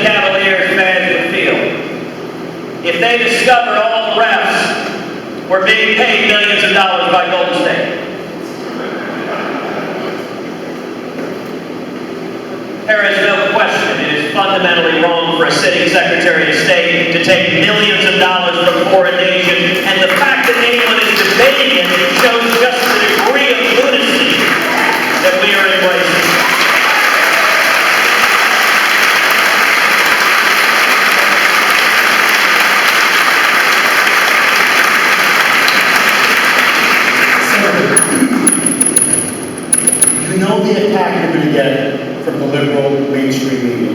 Cavaliers fans would feel if they discovered all the refs were being paid millions of dollars by Golden State. There is no question it is fundamentally wrong for a sitting Secretary of State to take millions of dollars from foreign nations, and the fact that anyone is debating it shows just the degree of lunacy that we are embracing. You know the attack you're going to get from the liberal mainstream media.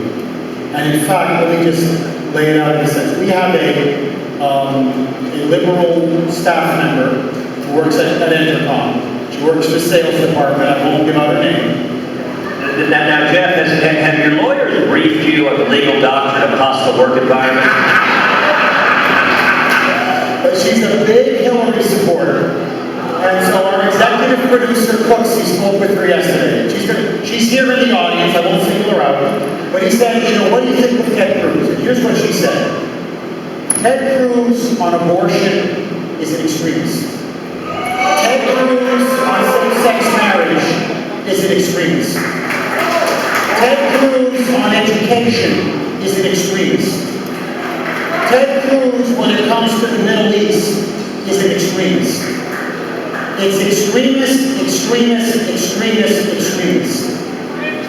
And in fact, let me just lay it out in a sense. We have a liberal staff member who works at Intercom. She works for the sales department. I won't give out her name. Now, Jeff, have your lawyers briefed you on the legal doctrine of hostile work environment? But she's a big Hillary supporter. And so our executive producer, Cooksey, spoke with her yesterday. She's here in the audience. I won't single her out. But he said, you know, what do you think of Ted Cruz? And here's what she said. Ted Cruz on abortion is an extremist. Ted Cruz on same-sex marriage is an extremist. Ted Cruz on education is an extremist. Ted Cruz, when it comes to the Middle East, is an extremist. It's extremist, extremist, extremist, extremist.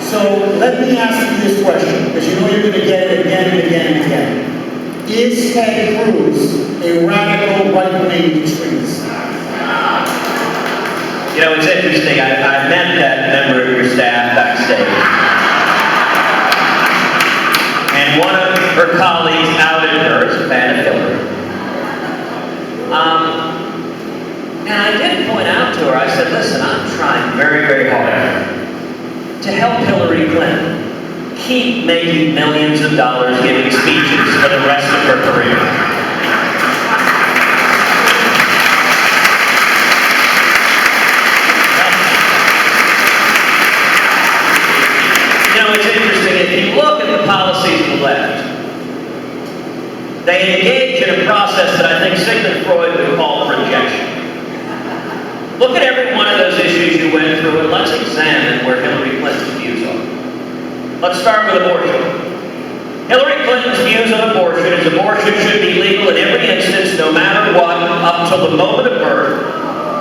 So let me ask you this question, because you know you're going to get it again and again and again. Is Ted Cruz a radical right-wing extremist? You know, it's interesting. I met that member of your staff backstage. And one of her colleagues outed her as a fan of Hillary. And I did point out to her, I said, listen, I'm trying very, very hard to help Hillary Clinton keep making millions of dollars giving speeches for the rest of her career. You know, it's interesting, if you look at the policies of the left, they engage in a process that I think Sigmund Freud would call projection. Look at every one of those issues you went through and let's examine where Hillary Clinton's views are. Let's start with abortion. Hillary Clinton's views on abortion is abortion should be legal in every instance, no matter what, up till the moment of birth.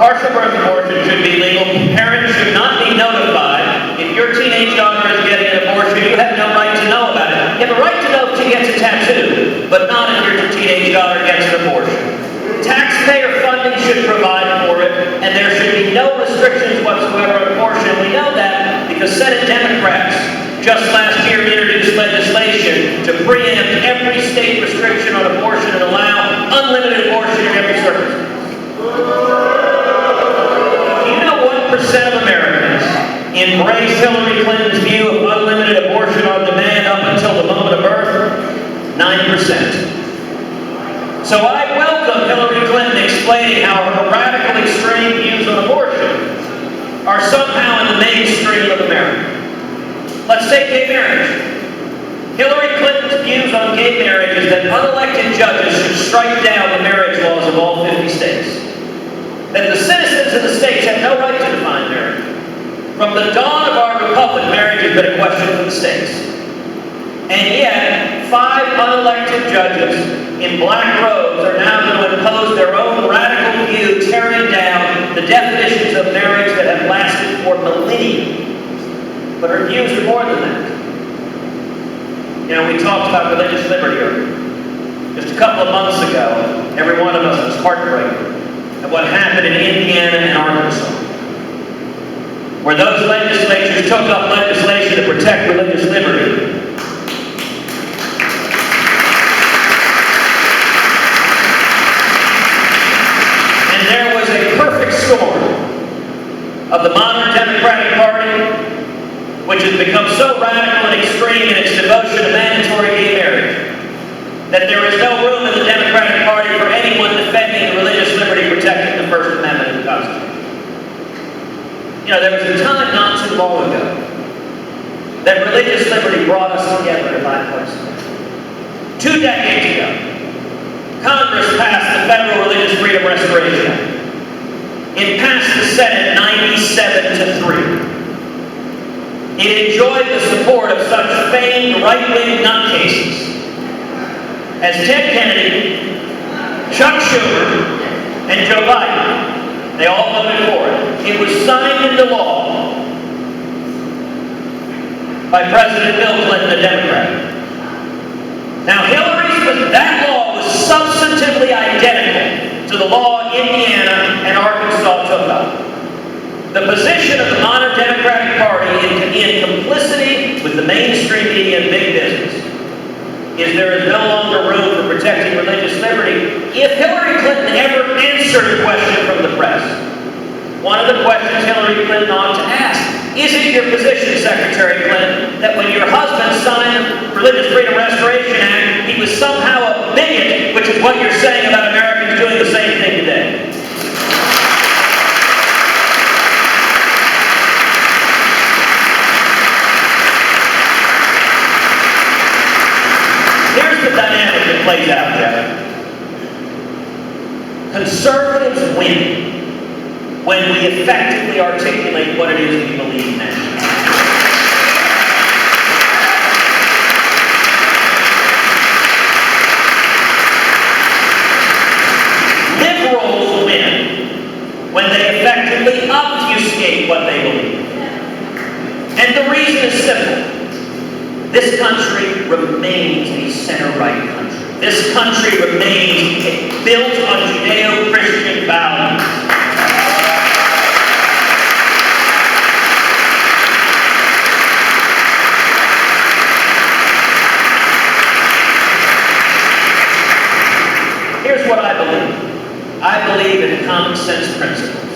Partial birth abortion should be legal. Parents should not be notified. If your teenage daughter is getting an abortion, you have no right to know about it. You have a right to know if she gets a tattoo, but not if your teenage daughter gets an abortion. Taxpayer funding should provide for it, and there should be no restrictions whatsoever on abortion. We know that because Senate Democrats just last year introduced legislation to preempt every state restriction on abortion and allow unlimited abortion in every circumstance. Do you know what % of Americans embrace Hillary Clinton's view of unlimited abortion on demand up until the moment of birth? 90%. So I welcome Hillary Clinton explaining how her radical extreme views on abortion are somehow in the mainstream of America. Let's take gay marriage. Hillary Clinton's views on gay marriage is that unelected judges should strike down the marriage laws of all 50 states. That the citizens of the states have no right to define marriage. From the dawn of our republic, marriage has been a question for the states. And yet, 5 unelected judges in black robes are now going to impose their own radical view, tearing down the definitions of marriage that have lasted for millennia. But her views are more than that. You know, we talked about religious liberty earlier. Just a couple of months ago, every one of us was heartbroken at what happened in Indiana and Arkansas, where those legislatures took up legislation to protect religious liberty. There was a perfect storm of the modern Democratic Party, which has become so radical and extreme in its devotion to mandatory gay marriage, that there is no room in the Democratic Party for anyone defending the religious liberty protected in the First Amendment of the Constitution. You know, there was a time not too long ago that religious liberty brought us together in my place. 2 decades ago, Congress passed the Federal Religious Freedom Restoration Act. It passed the Senate 97-3. It enjoyed the support of such famed right-wing nutcases as Ted Kennedy, Chuck Schumer, and Joe Biden. They all voted for it. It was signed into law by President Bill Clinton, a Democrat. Now, that law was substantively identical to the law Indiana and Arkansas took up. The position of the modern Democratic Party in complicity with the mainstream media and big business is there is no longer room for protecting religious liberty. If Hillary Clinton ever answered a question from the press, one of the questions Hillary Clinton ought to ask, is it your position, Secretary Clinton, that when your husband signed the Religious Freedom Restoration Act, he was somehow a bigot, which is what you're saying about Americans doing the same thing today? Here's the dynamic that plays out, Jeff. Conservatives win when we effectively articulate what it is we believe now. Liberals win when they effectively obfuscate what they believe. And the reason is simple. This country remains a center-right country. This country remains built on Judeo-Christian values. Here's what I believe. I believe in common sense principles,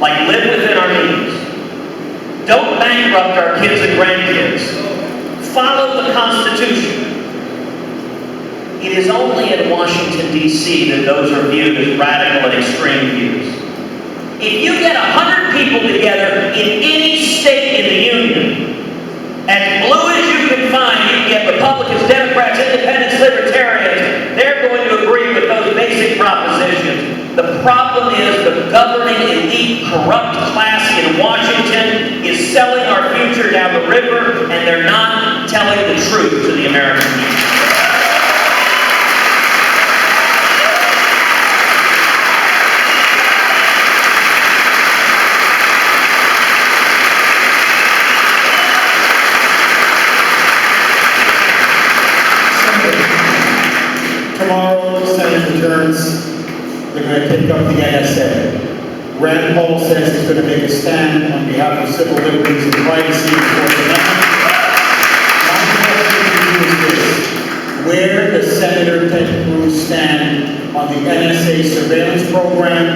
like live within our means. Don't bankrupt our kids and grandkids. Follow the Constitution. It is only in Washington, D.C. that those are viewed as radical and extreme views. If you get 100 people together in any state in the Union, as blue as you can find, you can get Republicans, Democrats, Independents, Libertarians, they're going to agree with those basic propositions. The problem is the governing elite, corrupt class in Washington is selling our future down the river, and they're not telling the truth to the American people. Tomorrow, the Senate returns. They're going to take up the NSA. Rand Paul says he's going to make a stand on behalf of civil liberties and privacy and Fourth Amendment. My question to you is this: where does Senator Ted Cruz stand on the NSA surveillance program?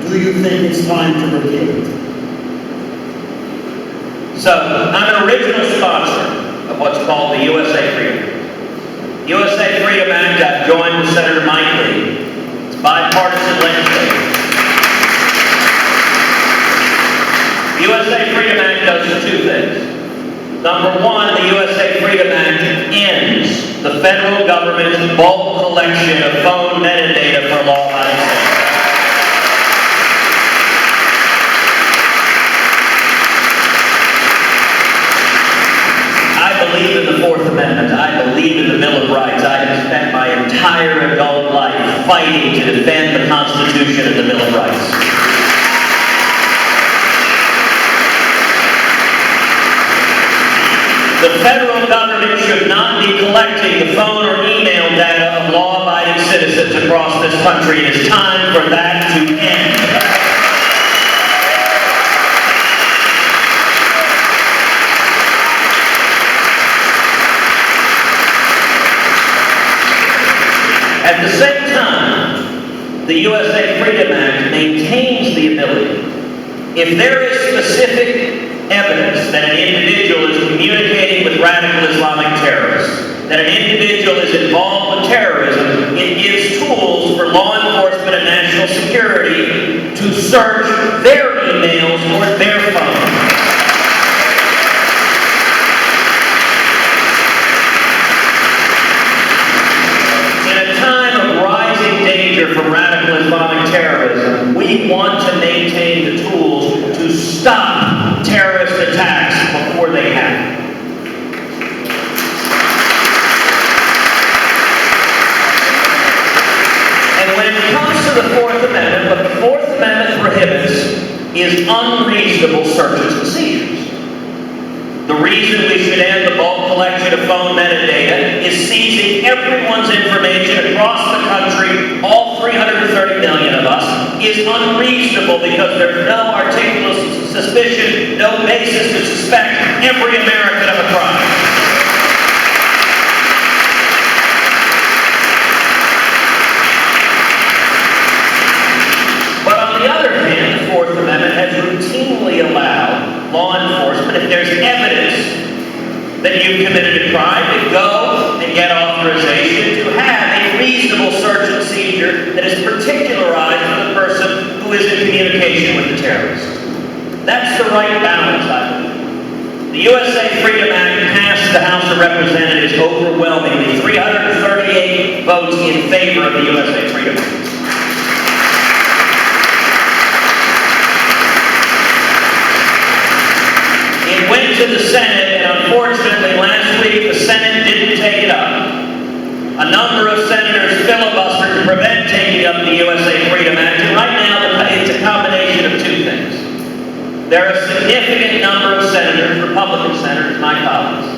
Do you think it's time to repeal it? So, I'm an original sponsor of what's called the USA Freedom. USA Freedom Act, I've joined with Senator Mike Lee. It's bipartisan legislation. The USA Freedom Act does 2 things. Number 1, the USA Freedom Act ends the federal government's bulk collection of phone metadata for law-abiding citizens. I believe in the Fourth Amendment. I believe in the Bill of Rights. I have spent my entire adult life fighting to defend the Constitution and the Bill of Rights. The federal government should not be collecting the phone or email data of law-abiding citizens across this country. It is time for that to end. At the same time, the USA Freedom Act maintains the ability, if there is specific evidence that an individual is communicating with radical Islamic terrorists, that an individual is involved with terrorism, it gives tools for law enforcement and national security to search their emails or their phones. the Fourth Amendment. What the Fourth Amendment prohibits is unreasonable searches and seizures. The reason we should end the bulk collection of phone metadata is seizing everyone's information across the country, all 330 million of us, is unreasonable because there's no articulate suspicion, no basis to suspect every American of a crime. But on the other hand, the Fourth Amendment has routinely allowed law enforcement, if there's evidence that you've committed a crime, to go and get authorization to have a reasonable search and seizure that is particularized for the person who is in communication with the terrorist. That's the right balance, I believe. The USA Freedom Act passed the House of Representatives overwhelmingly, 338 votes in favor of the USA Freedom Act. It went to the Senate, and unfortunately last week the Senate didn't take it up. A number of senators filibustered to prevent taking up the USA Freedom Act, and right now it's a combination of two things. There are a significant number of senators, Republican senators, my colleagues,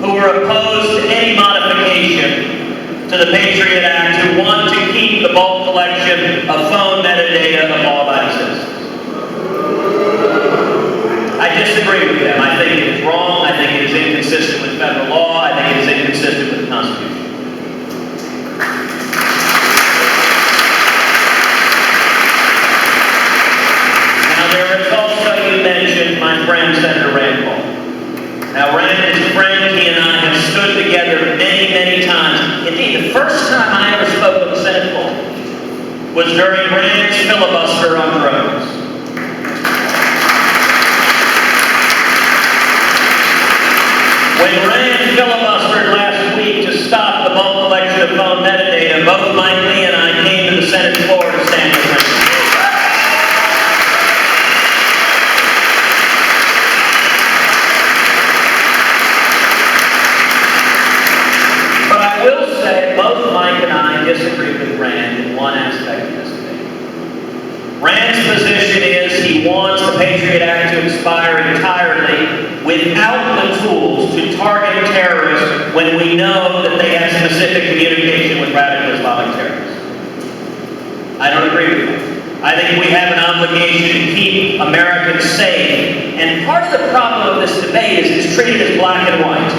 who are opposed to any modification to the Patriot Act, who want to keep the bulk collection of phone metadata of law-abiding citizens. I disagree with them. I think it is wrong. I think it is inconsistent with federal law. I think it is inconsistent with the Constitution. Now, there is also, you mentioned, my friend, Senator Rand Paul. Now, Rand is a friend. He and I have stood together many, many times. Indeed, the first time I ever spoke on the Senate floor was during Rand's filibuster on drones. When Rand filibustered last week to stop the bulk collection of phone metadata, both Mike Lee and I came to the Senate floor to stand with Rand. But I will say, both Mike and I disagree with Rand in one aspect of this debate. Rand's position is he wants the Patriot Act to expire entirely without the tools to target terrorists when we know that they have specific communication with radical Islamic terrorists. I don't agree with that. I think we have an obligation to keep Americans safe. And part of the problem of this debate is it's treated as black and white.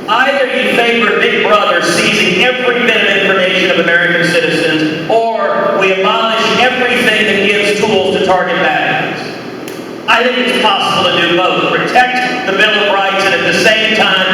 Either you favor Big Brother seizing every bit of information of American citizens, or we abolish everything that gives tools to target bad guys. I think it's possible to do both. Protect the Bill of Rights and at the same time